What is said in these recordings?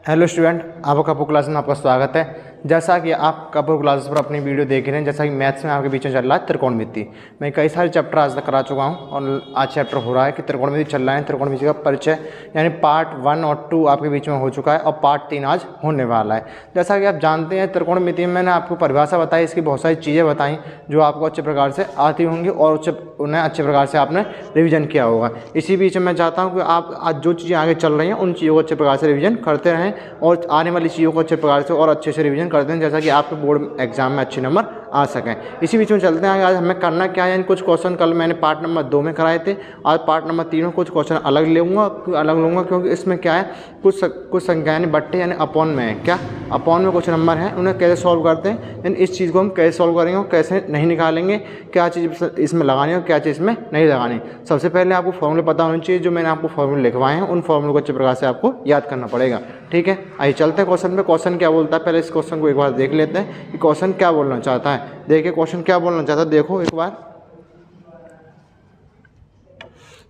Hello student, आपका Kapoor class में आपका स्वागत है। जैसा कि आप कपूर क्लासेस पर अपनी वीडियो देख रहे हैं, जैसा कि मैथ्स में आपके बीच में चल रहा है त्रिकोणमिति। मैं कई सारे चैप्टर आज तक करा चुका हूं और आज चैप्टर हो रहा है कि त्रिकोणमिति चल रहा है। त्रिकोणमिति का परिचय यानी पार्ट 1 और 2 आपके बीच में हो चुका है और पार्ट 3 आज होने वाला है। जैसा कि आप जानते हैं, त्रिकोणमिति में मैंने आपको परिभाषा बताई, इसकी बहुत सारी चीज़ें बताई जो आपको अच्छे प्रकार से आती होंगी और उन्हें अच्छे प्रकार से आपने रिविज़न किया होगा। इसी बीच में मैं चाहता हूँ कि आप आज जो चीज़ें आगे चल रही हैं उन चीज़ों को अच्छे प्रकार से रिविज़न करते रहें और आने वाली चीज़ों को अच्छे प्रकार से और अच्छे से रिवीजन करते हैं, जैसा कि आपके बोर्ड एग्जाम में अच्छे नंबर आ सकें। इसी बीच में चलते हैं आज हमें करना क्या है। यानी कुछ क्वेश्चन कल मैंने पार्ट नंबर 2 में कराए थे, आज पार्ट नंबर 3 में कुछ क्वेश्चन अलग लूँगा क्योंकि इसमें क्या है, कुछ संख्या यानी बट्टे यानी अपॉन में है। क्या अपॉन में कुछ नंबर हैं, उन्हें कैसे सॉल्व करते हैं, यानी इस चीज़ को हम कैसे सॉल्व करेंगे और कैसे नहीं निकालेंगे, क्या चीज़ इसमें लगानी है और क्या चीज़ इसमें नहीं लगानी। सबसे पहले आपको फॉर्मूले पता होने चाहिए। जो मैंने आपको फॉर्मूले लिखवाए हैं उन फॉर्मूले को अच्छे प्रकार से आपको याद करना पड़ेगा। ठीक है, आइए चलते हैं क्वेश्चन पे। क्वेश्चन क्या बोलता है, पहले इस क्वेश्चन को एक बार देख लेते हैं कि क्वेश्चन क्या बोलना चाहता है। देखिए क्वेश्चन क्या बोलना चाहता है, देखो एक बार।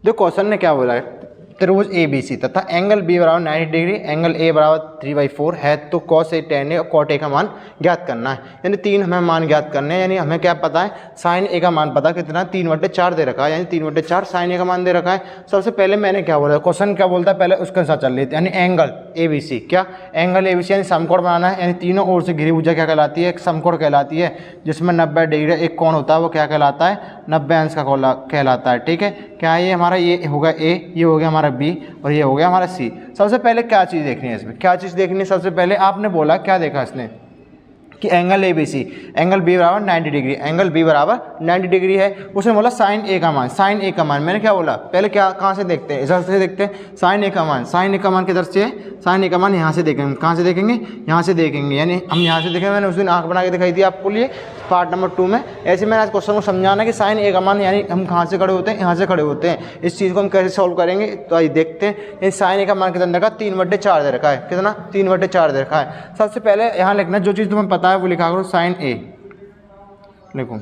जो क्वेश्चन ने क्या बोला है, त्रिभुज ABC तथा एंगल B बराबर 90 डिग्री, एंगल A बराबर 3/4 है तो cos A tan A और cot A का मान ज्ञात करना है। यानी तीन हमें मान ज्ञात करने हैं। यानी हमें क्या पता है, sin A का मान पता कितना, 3/4 दे रखा है, यानी 3/4 sin A का मान दे रखा है। सबसे पहले मैंने क्या बोला, क्वेश्चन क्या बोलता है, पहले उसके साथ चल लेते हैं। यानी एंगल ABC, क्या एंगल ABC यानी समकोण बनाना है। यानी तीनों ओर से घिरी भुजा क्या कहलाती है, एक समकोण कहलाती है, जिसमें 90 डिग्री एक कोण होता है, वो क्या कहलाता है, 90 अंश का कहलाता है। ठीक है, क्या है ये हमारा, ये होगा A, ये हो गया हमारा B और ये हो गया हमारा C। सबसे पहले क्या चीज़ देखनी है इसमें, क्या चीज़ देखनी है, सबसे पहले आपने बोला क्या देखा इसने कि एंगल ABC, एंगल B बराबर 90 डिग्री, एंगल B बराबर 90 डिग्री है। उसने बोला साइन A का मान, साइन A का मान मैंने क्या बोला, पहले क्या कहाँ से देखते हैं, इधर से देखते हैं। साइन A का मान, साइन A का मान किधर से है, साइन A का मान यहाँ से देखेंगे। कहाँ से देखेंगे, यहाँ से देखेंगे। यानी हम यहाँ से देखेंगे, मैंने उस दिन आँख बना के दिखाई थी आपको लिए पार्ट नंबर 2 में। ऐसे मैंने आज क्वेश्चन को समझाना कि साइन A का मान यानी हम कहाँ से खड़े होते हैं, यहाँ से खड़े होते हैं। इस चीज़ को हम कैसे सॉल्व करेंगे, तो आइए देखते हैं। ये साइन A का मान कितना दे रखा है, 3/4 दे रखा है। कितना, 3/4 दे रखा है। सबसे पहले यहाँ लिखना, जो चीज़ तुम्हें पता है वो लिखा करो, साइन A लिखो।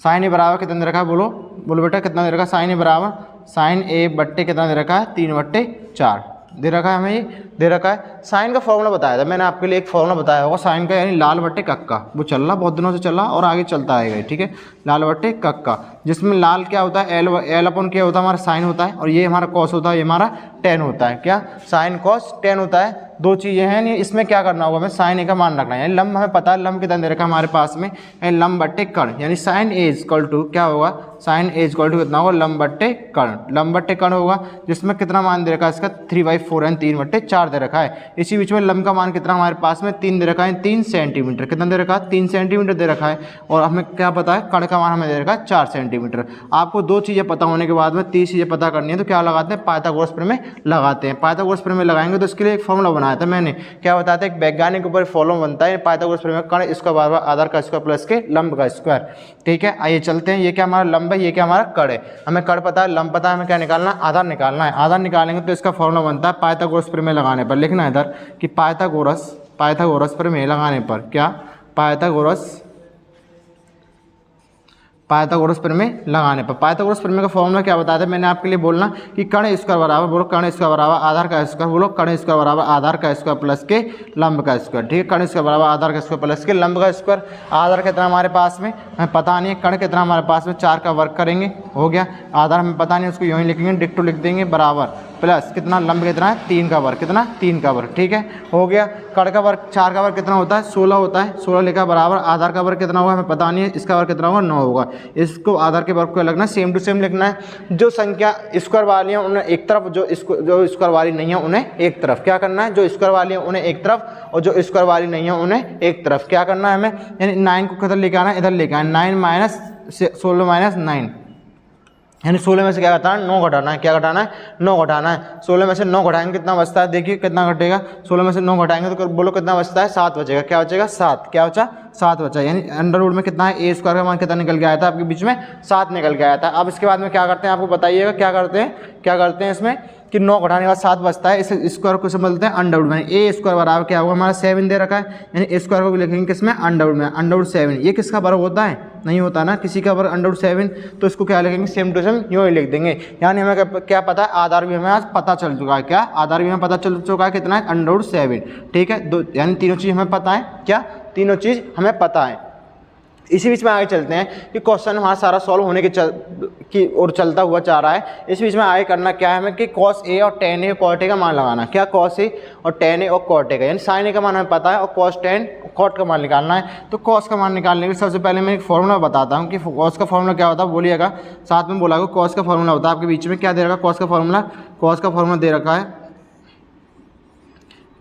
साइन A बराबर कितना दे रखा है, बोलो बोलो बेटा कितना दे रखा है। साइन A बराबर, साइन A बट्टे कितना दे रखा है, 3/4 दे रखा है, हमें ये दे रखा है। साइन का फॉर्मूला बताया था मैंने आपके लिए, एक फॉर्मूला बताया होगा साइन का, यानी लाल बट्टे कक्का। वो चल रहा बहुत दिनों से चल रहा और आगे चलता आएगा। ठीक है, लाल बट्टे कक्का, जिसमें लाल क्या होता है, एल अपॉन क्या होता है, हमारा साइन होता है, और ये हमारा कॉस होता है, ये हमारा टेन होता है। क्या, साइन कॉस टेन होता है, दो चीज़ें हैं। नहीं, इसमें क्या करना होगा, हमें साइन A का मान रखना है। यानी लंब हमें पता है, लंब कितना दे रखा है हमारे पास में, लंब बट्टे कर्ण, यानी साइन A इक्वल टू क्या होगा, साइन A इक्वल टू कितना होगा, लंब बट्टे कर्ण, लंब बट्टे कर्ण होगा, जिसमें कितना मान दे रखा है इसका, 3/4 यानी 3/4 दे रखा है। इसी बीच में लंब का मान कितना हमारे पास में 3 दे रखा है, 3 सेंटीमीटर। कितना दे रखा है, 3 सेंटीमीटर दे रखा है। और हमें क्या पता है, कर्ण का मान हमें दे रखा है 4 सेंटीमीटर। आपको दो चीज़ें पता होने के बाद में 30 चीज़ें पता करनी है, तो क्या लगाते हैं, पाइथागोरस प्रमेय लगाते हैं। पाइथागोरस प्रमेय लगाएंगे तो इसके लिए एक फॉर्मूला बनाया था मैंने, क्या बताते हैं, एक वैज्ञानिक के ऊपर फॉर्मूला बनता है पाइथागोरस प्रमेय, कर्ण स्क्वायर बराबर आधार का स्क्वायर प्लस के लंब का स्क्वायर। ठीक है, आइए चलते हैं। ये क्या हमारा लंब है, ये क्या हमारा कर्ण है। हमें कर्ण पता है, लंब पता है, हमें क्या निकालना है, आधार निकालना है। आधार निकालेंगे तो इसका फॉर्मूला बनता है पाइथागोरस प्रमेय लगाने पर। लिखना है इधर कि पाइथागोरस प्रमेय लगाने पर, क्या पाइथागोरस प्रमेय लगाने पर। पाइथागोरस प्रमेय का फॉर्मूला क्या बताया था मैंने आपके लिए, बोलना कि कर्ण स्क्वायर बराबर, बोलो कर्ण स्क्वायर बराबर आधार का स्क्वायर, बोलो कर्ण स्क्वायर बराबर आधार का स्क्वायर प्लस के लंब का स्क्वायर। ठीक है, कर्ण स्क्वायर बराबर आधार का स्क्वायर प्लस के लंब का स्क्वायर। आधार कितना हमारे पास में हमें पता नहीं है, कर्ण कितना हमारे पास में 4 का वर्ग करेंगे, हो गया। आधार हमें पता नहीं, उसको यूँ ही लिखेंगे, डिक्टो लिख देंगे, बराबर प्लस कितना, लंब कितना है, 3 का वर्ग, कितना, 3 का वर्ग। ठीक है, हो गया। कर्ण का वर्ग 4 का वर्ग कितना होता है, 16 होता है, 16 लिखा बराबर आधार का वर्ग कितना होगा हमें पता नहीं है, इसका वर्ग कितना होगा, 9 होगा। इसको आधार के वर्ग को लगना, सेम टू सेम लिखना है। जो संख्या स्क्वायर वाली है उन्हें एक तरफ, जो स्क्वायर वाली नहीं है उन्हें एक तरफ। क्या करना है, जो स्क्वायर वाली है उन्हें एक तरफ और जो स्क्वायर वाली नहीं है उन्हें एक तरफ। क्या करना है हमें, यानी 9 को किधर लेके आना है, इधर लेके आना, 9 माइनस 16 माइनस 9, यानी 16 में से क्या घटाना है, 9 घटाना है। क्या घटाना है, 9 घटाना है। 16 में से 9 घटाएंगे कितना बचता है, देखिए कितना घटेगा। 16 में से 9 घटाएंगे तो बोलो कितना बचता है, 7 बचेगा। क्या बचेगा, 7। क्या बचा, 7 बचा। यानी अंडर रूट में कितना है, A स्क्वायर का मान कितना निकल के आया था आपके बीच में, 7 निकल के आया था। अब इसके बाद में क्या करते हैं आपको बताइएगा, क्या करते हैं इसमें कि 9 घटाने के बाद 7 बचता है, इस स्क्वायर को समझते हैं अंडर रूट में। ए स्क्वायर बराबर क्या होगा हमारा 7 दे रखा है, यानी ए स्क्वायर को भी लिखेंगे किसमें अंडर रूट में, अंडर रूट 7। ये किसका वर्ग होता है, नहीं होता ना किसी का वर्ग अंडर रूट 7, तो इसको क्या लिखेंगे सेम टू सेम यूँ ही लिख देंगे। यानी हमें क्या पता है, आधार भी हमें आज पता चल चुका है, क्या आधार भी हमें पता चल चुका है कितना है अंडर रूट 7। ठीक है, दो यानी तीनों चीज़ हमें पता है, क्या तीनों चीज़ हमें पता है। इसी बीच में आगे चलते हैं कि क्वेश्चन हमारा सारा सॉल्व होने की और चलता हुआ चाह रहा है। इस बीच में आगे करना क्या है हमें कि cos a और tan a और cot a का मान लगाना। क्या cos a और tan a और cot a का, यानी sin a का मान हमें पता है और cos tan cot का मान निकालना है। तो cos का मान निकालने के सबसे पहले मैं एक फॉर्मूला बताता हूँ कि cos का फॉर्मूला क्या होता है, बोलिएगा साथ में बोला cos का फॉर्मूला होता है आपके बीच में क्या दे रखा cos का फॉर्मूला दे रखा है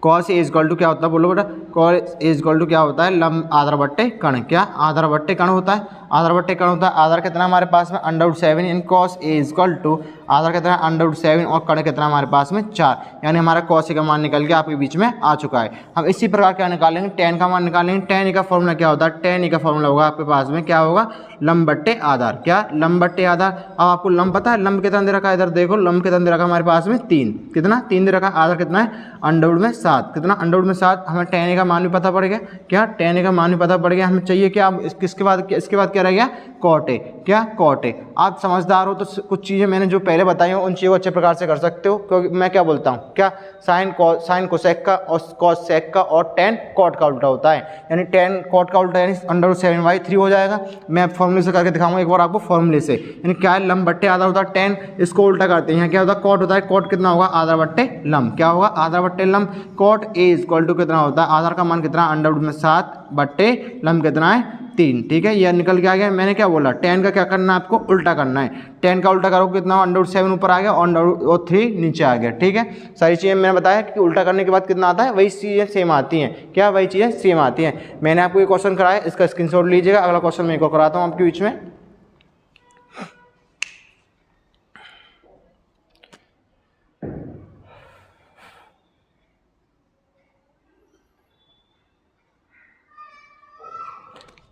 cos a इक्वल टू क्या होता है, बोलो बेटा cos a इक्वल टू क्या होता है लंब आधार बट्टे कण। क्या आधार बट्टे कण होता है, आधार बट्टे कण होता है। आधार कितना हमारे पास में अंडर रूट 7, यानी cos a इक्वल टू आधार कितना अंडर रूट 7 और कण कितना हमारे पास में 4, यानी हमारा cos a का मान निकल के आपके बीच में आ चुका है। हम इसी प्रकार क्या निकालेंगे, tan का मान निकालेंगे। tan a का फॉर्मूला क्या होता है, tan a का फॉर्मूला होगा आपके पास में क्या होगा लंब बट्टे आधार। क्या लंब बट्टे आधार। अब आपको लंब पता है, लंब कितना दे रखा है, इधर देखो लंब कितना दे रखा है हमारे पास में 3, कितना 3 दे रखा है। आधार कितना है अंडर रूट में 7, कितना अंडर रूट में 7। हमें tan a का मान भी पता पड़ गया, क्या tan a का मान भी पता पड़ गया। हमें चाहिए क्या, इसके बाद क्या रह गया cot a। क्या cot a। आप समझदार हो तो कुछ चीज़ें मैंने जो पहले बताई हो उन चीज़ों को अच्छे प्रकार से कर सकते हो, क्योंकि मैं क्या बोलता हूँ, क्या साइन कोसेक का और cos sec का और tan cot का उल्टा होता है, यानी tan cot का उल्टा यानी अंडर रूट 7/3 हो जाएगा। मैं फॉर्मूले से करके दिखाऊंगा एक बार आपको फॉर्मूले से, यानी क्या है लंब बट्टे आधार होता है tan, इसको उल्टा करते हैं यहाँ क्या होता है cot होता है। cot कितना होगा आधार बट्टे लंब, क्या होगा आधार बट्टे लंब। cot a इक्वल टू कितना होता है, आधार का मान कितना अंडर रूट में 7 बट्टे लंब कितना है 3। ठीक है, यह निकल के आ गया। मैंने क्या बोला tan का क्या करना है आपको उल्टा करना है। tan का उल्टा करो कितना अंडर रूट 7 ऊपर आ गया और अंडर रूट 3 नीचे आ गया। ठीक है, सारी चीज़ें मैंने बताया कि उल्टा करने के बाद कितना आता है, वही चीज़ें सेम आती हैं। क्या वही चीज़ें सेम आती हैं। मैंने आपको ये क्वेश्चन कराया, इसका स्क्रीनशॉट लीजिएगा। अगला क्वेश्चन मैं एक और कराता हूँ आपके बीच में।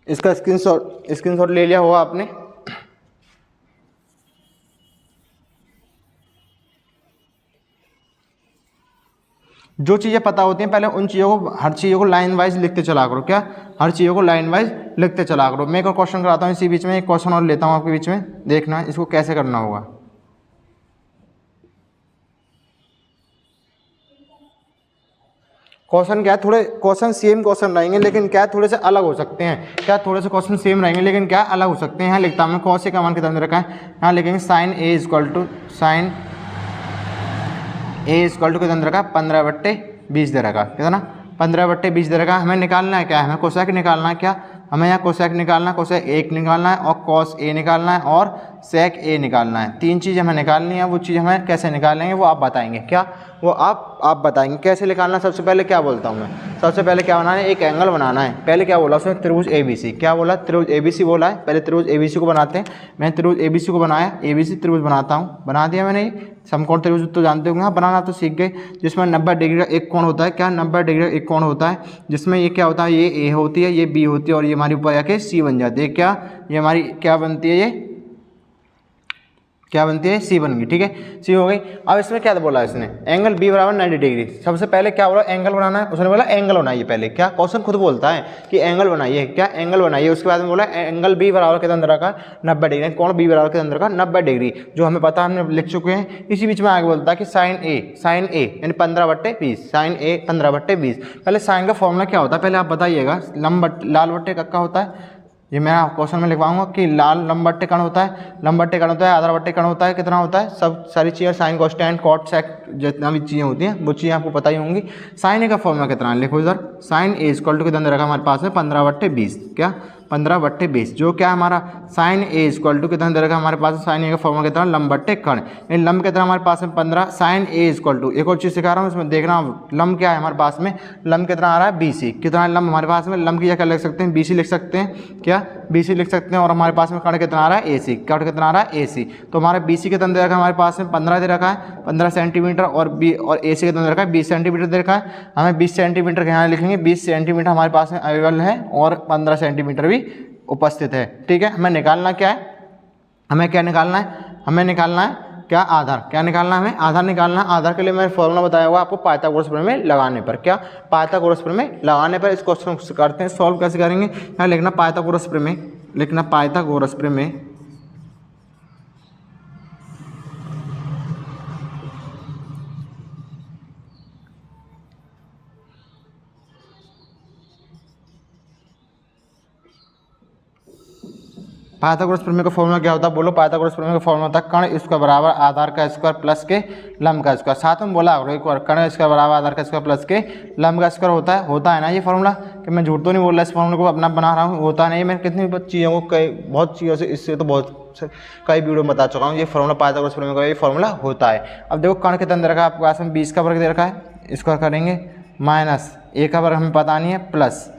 इसका स्क्रीनशॉट ले लिया होगा आपने। जो चीज़ें पता होती हैं पहले उन चीज़ों को, हर चीज़ों को लाइन वाइज लिखते चला करो। क्या हर चीज़ों को लाइन वाइज लिखते चला करो। मैं एक और क्वेश्चन कराता हूँ इसी बीच में, एक क्वेश्चन और लेता हूँ आपके बीच में, देखना इसको कैसे करना होगा। क्वेश्चन क्या है, थोड़े क्वेश्चन सेम क्वेश्चन रहेंगे लेकिन क्या थोड़े से अलग हो सकते हैं। क्या थोड़े से क्वेश्चन सेम रहेंगे लेकिन क्या अलग हो सकते हैं। यहाँ लिखता हूँ मैं cos a का मान कितना दे रखा है, यहाँ लिखेंगे sin a इक्वल टू कितना दे रखा है 15/20 दे रखा, कितना 15/20 दे रखा। हमें निकालना है क्या, हमें कोसेक निकालना है। क्या हमें यहाँ कोसेक निकालना है, कोसेक 1 निकालना है और cos a निकालना है और sec a निकालना है। 3 चीज़ हमें निकालनी है। वो चीज़ हमें कैसे निकालेंगे वो आप बताएंगे। क्या वो आप बताएंगे कैसे निकालना। सबसे पहले क्या बोलता हूँ मैं, सबसे पहले क्या बनाना है, एक एंगल बनाना है। पहले क्या बोला उसने, त्रिभुज ABC। क्या बोला, त्रिभुज ABC बोला है। पहले त्रिभुज ABC को बनाते हैं। मैंने त्रिभुज ABC को बनाया, ABC त्रिभुज बनाता हूँ, बना दिया मैंने। समकोण त्रिभुज तो जानते होंगे, हाँ बनाना तो सीख गए। जिसमें 90 डिग्री का एक कोण होता है। क्या 90 डिग्री का एक कोण होता है, जिसमें ये क्या होता है, ये A होती है, ये B होती है और ये हमारी ऊपर आके C बन जाती है। क्या ये हमारी क्या बनती है, ये क्या बनती है, C बन गई। ठीक है, C हो गई। अब इसमें क्या बोला इसने, एंगल B बराबर 90 डिग्री। सबसे पहले क्या बोला, एंगल बनाना है। उसने बोला एंगल बनाइए पहले। क्या क्वेश्चन खुद बोलता है कि एंगल बनाइए, क्या एंगल बनाइए। उसके बाद में बोला एंगल B बराबर के अंदर रखा 90 डिग्री, कौन B बराबर के अंदर का 90 डिग्री, जो हमें पता हमने लिख चुके हैं। इसी बीच में आगे बोलता है कि साइन A यानी 15/20, साइन A 15/20। पहले साइन का फॉर्मूला क्या होता है पहले आप बताइएगा। लाल बट्टे कक्का होता है, ये मैं क्वेश्चन में लिखवाऊंगा कि लाल लंब बट्टे कण होता है, लंब बट्टे कण होता है, आधार बट्टे कण होता है, कितना होता है, सब सारी चीज़ें साइन कोस्टेंट कॉट सेक जितना भी चीज़ें होती हैं वो चीज़ें आपको पता ही होंगी। साइन ए का फॉर्मूला कितना है, लिखो इधर, साइन ए इक्वल टू कितना रखा हमारे पास में 15/20। क्या 15/20, जो क्या हमारा साइन ए इक्वल टू कितना दे रखा हमारे पास, साइन ए का फॉर्मूला कितना, लंब बट्टे कण। इन लंब कितना हमारे पास में 15, साइन ए इक्वल टू, एक और चीज़ सिखा रहा हूँ इसमें देखना, लंब क्या है हमारे पास में, लंब कितना आ रहा है BC। कितना लंब हमारे पास में, लंब की क्या लिख सकते हैं, BC लिख सकते हैं। क्या BC लिख सकते हैं। और हमारे पास में कण कितना आ रहा है AC, कण कितना आ रहा है AC। तो हमारा BC कितना दे रखा है हमारे पास में 15 दे रखा है, 15 सेंटीमीटर, और AC कितना दे रखा है 20 सेंटीमीटर दे रखा है। हमें 20 सेंटीमीटर यहाँ लिखेंगे, 20 सेंटीमीटर हमारे पास में अवेलेबल है और 15 सेंटीमीटर भी उपस्थित है। ठीक है, हमें निकालना क्या है, हमें क्या निकालना है, हमें निकालना है क्या आधार, क्या निकालना है हमें, आधार निकालना है। आधार के लिए मैंने फॉर्मूला बताया हुआ आपको पाइथागोरस प्रमेय लगाने पर। क्या, पाइथागोरस प्रमेय लगाने पर इस क्वेश्चन को करते हैं सॉल्व। कैसे करेंगे, यहाँ लिखना पाइथागोरस प्रमेय, लिखना पाइथागोरस प्रमेय। पाइथागोरस प्रमेय का फॉर्मूला क्या होता है, बोलो। पाइथागोरस प्रमेय का फॉर्मूला होता है कर्ण स्क्वायर बराबर आधार का स्क्वायर प्लस के लंब का स्क्वायर। साथ में बोला एक बार, कर्ण स्क्वायर बराबर आधार का स्क्वायर प्लस के लंब का स्क्वायर होता है ना ये फॉर्मूला। कि मैं झूठ तो नहीं बोल रहा, इस फॉर्मूले को अपना बना रहा हूँ, होता नहीं। मैं कितनी चीज़ों को बहुत चीज़ों से इससे तो बहुत कई वीडियो में बता चुका हूँ। ये फॉर्मूला पाइथागोरस प्रमेय का ये फॉर्मूला होता है। अब देखो कर्ण कितना दे रखा है आपके पास में, 20 का वर्ग दे रखा है, स्क्वायर करेंगे माइनस a का वर्ग हमें पता नहीं है प्लस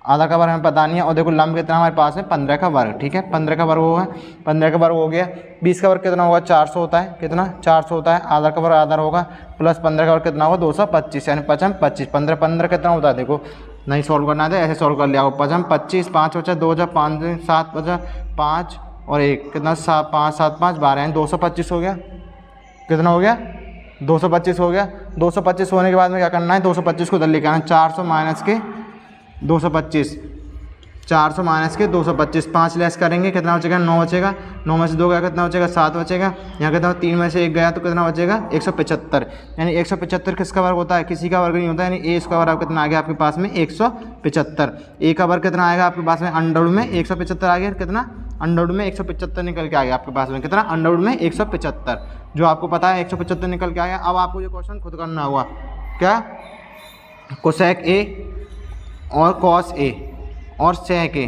आधा का वर्ग हमें पता नहीं है। और देखो लंब कितना हमारे पास में 15 का वर्ग, ठीक है 15 का वर्ग होगा, 15 का वर्ग हो गया। 20 का वर्ग कितना होगा, 400 होता है, कितना 400 होता है। आधार का वर्ग आधार होगा प्लस 15 का वर्ग कितना होगा 225, यानी 5 25, 15 15 कितना होता है, देखो नहीं सॉल्व करना है ऐसे सॉल्व कर लिया होगा। 5 25, 5 बचा 2 जा 5 7 बचा 5 और 1 कितना 5 7 5 12, यानी 225 हो गया। कितना हो गया, 225 हो गया। 225 होने के बाद में क्या करना है, 225 को उधर लेके आना, 400 माइनस के 225, 400 माइनस के 225, 5 लेस करेंगे कितना बचेगा, 9 बचेगा। 9 में से 2 गया कितना बचेगा, 7 बचेगा। यहाँ कितना 3 में से 1 गया तो कितना बचेगा 175, यानी 175 किसका वर्ग होता है, किसी का वर्ग नहीं होता। यानी ए इसका वर्ग कितना आ गया आपके पास में 175। ए का वर्ग कितना आएगा आपके पास में अंडरवुड में 175 आ गया, कितना अंडरवुड में 175 निकल के आ गया आपके पास में, कितना अंडरवुड में 175, जो आपको पता है 175 निकल के आया। अब आपको ये क्वेश्चन खुद करना होगा, क्या कोसेक ए और कॉस ए और सेक ए,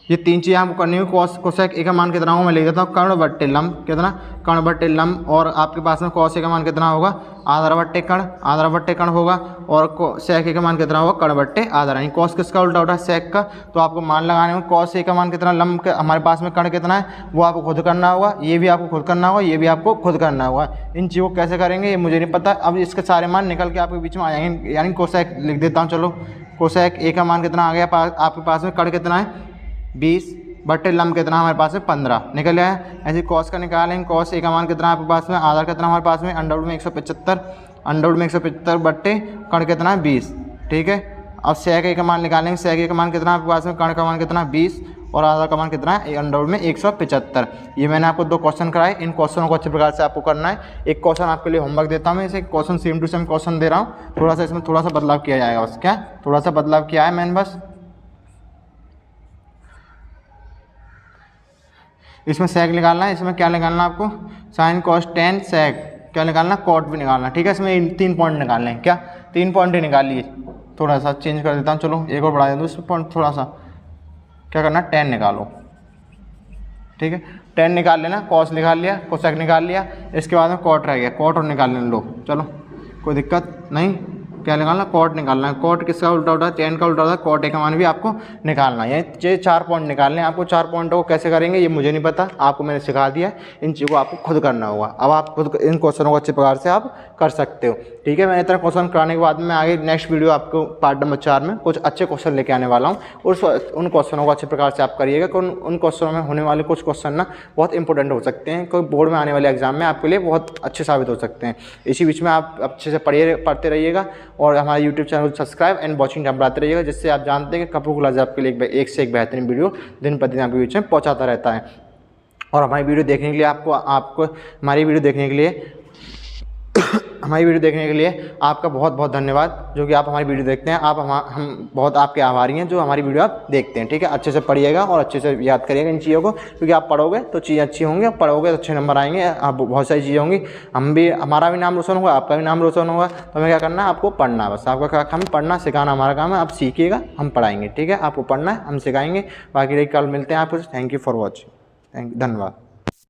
ये 3 चीज़ें आपको करनी है। कोसेक ए का मान कितना होगा मैं लिख देता हूँ, कर्ण बट्टे लंब, कितना कर्ण बट्टे लंब। और आपके पास में कॉस ए का मान कितना होगा, आधार बट्टे कर्ण, आधार बट्टे कर्ण होगा। और सेक ए का मान कितना होगा, कर्ण बट्टे आधार। यानी कॉस किसका उल्टा होता है, सेक का। तो आपको मान लगाने में कॉस ए का मान कितना, लंब हमारे पास में कर्ण कितना है वो आपको खुद करना होगा, ये भी आपको खुद करना होगा, ये भी आपको खुद करना होगा। इन चीज़ों को कैसे करेंगे ये मुझे नहीं पता। अब इसके सारे मान निकल के आपके बीच में आ जाएंगे। यानी कोसेक लिख देता हूँ, चलो कोसेक ए का मान कितना आ गया आपके पास में, कर्ण कितना है 20 बट्टे लंब कितना हमारे पास में 15 निकल आया। ऐसे कॉस का निकालेंगे, कॉस ए का मान कितना आपके पास में, आधार कितना हमारे पास में अंडरवुड में 175, अंडरवुड में 175 बट्टे कर्ण कितना है 20, ठीक है। अब सेक ए का मान निकालेंगे, सेक ए का मान कितना आपके पास में, कर्ण का मान कितना 20 और आधार का मान कितना है अंडरवुड में 175। ये मैंने आपको 2 क्वेश्चन कराए, इन क्वेश्चनों को अच्छे प्रकार से आपको करना है। एक क्वेश्चन आपके लिए होमवर्क देता हूँ मैं, इसे question same to same question दे रहा हूँ, थोड़ा सा इसमें थोड़ा सा बदलाव किया जाएगा बस। क्या थोड़ा सा बदलाव किया है मैंने बस, इसमें सेक निकालना है। इसमें क्या निकालना है आपको, साइन कॉस टेन सेक, क्या निकालना, कॉट भी निकालना, ठीक है। इसमें 3 पॉइंट निकालने हैं, क्या 3 पॉइंट ही निकाल लिए। थोड़ा सा चेंज कर देता हूँ, चलो एक और बढ़ा देता हूँ इसमें पॉइंट थोड़ा सा। क्या करना, 10 निकालो, ठीक है 10 निकाल लेना। कॉस निकाल लिया, कोसेक निकाल लिया, इसके बाद में कॉट रह गया, कॉट और निकाल लेना। लो चलो कोई दिक्कत नहीं, क्या निकालना, कॉट निकालना है। कॉट किसका उल्टा होता है, टेन का उल्टा होता है, कॉट ए का मान भी आपको निकालना है। ये 4 पॉइंट निकालने हैं आपको। 4 पॉइंटों को कैसे करेंगे ये मुझे नहीं पता, आपको मैंने सिखा दिया है। इन चीज़ों को आपको खुद करना होगा। अब आप खुद इन क्वेश्चनों को अच्छे प्रकार से आप कर सकते हो, ठीक है। मैंने इतना क्वेश्चन कराने के बाद में आगे नेक्स्ट वीडियो आपको पार्ट नंबर 4 में कुछ अच्छे क्वेश्चन लेके आने वाला हूँ। उन क्वेश्चनों को अच्छे प्रकार से आप करिएगा, उन क्वेश्चनों में होने वाले कुछ क्वेश्चन ना बहुत इंपॉर्टेंट हो सकते हैं, कोई बोर्ड में आने वाले एग्जाम में आपके लिए बहुत अच्छे साबित हो सकते हैं। इसी बीच में आप अच्छे से पढ़ते रहिएगा और हमारे यूट्यूब चैनल को सब्सक्राइब एंड वॉचिंग टाइम बढ़ाते रहिएगा, जिससे आप जानते हैं कि कपूर क्लास आपके लिए एक से एक बेहतरीन वीडियो दिन प्रतिदिन आपके बीच में पहुंचाता रहता है। और हमारी वीडियो देखने के लिए आपको हमारी वीडियो देखने के लिए आपका बहुत बहुत धन्यवाद, जो कि आप हमारी वीडियो देखते हैं। हम बहुत आपके आभारी हैं जो हमारी वीडियो आप देखते हैं, ठीक है। अच्छे से पढ़िएगा और अच्छे से याद करिएगा इन चीज़ों को, क्योंकि आप पढ़ोगे तो चीज़ें अच्छी होंगी, आप पढ़ोगे तो अच्छे नंबर आएंगे, आप बहुत सारी चीज़ें होंगी, हमारा भी नाम रोशन होगा, आपका भी नाम रोशन होगा। तो हमें क्या करना है, आपको पढ़ना है बस। आपका काम पढ़ना सिखाना हमारा काम है, आप सीखिएगा हम पढ़ाएंगे, ठीक है। आपको पढ़ना है हम सिखाएंगे। बाकी कल मिलते हैं आपको। थैंक यू फॉर वॉचिंग, धन्यवाद।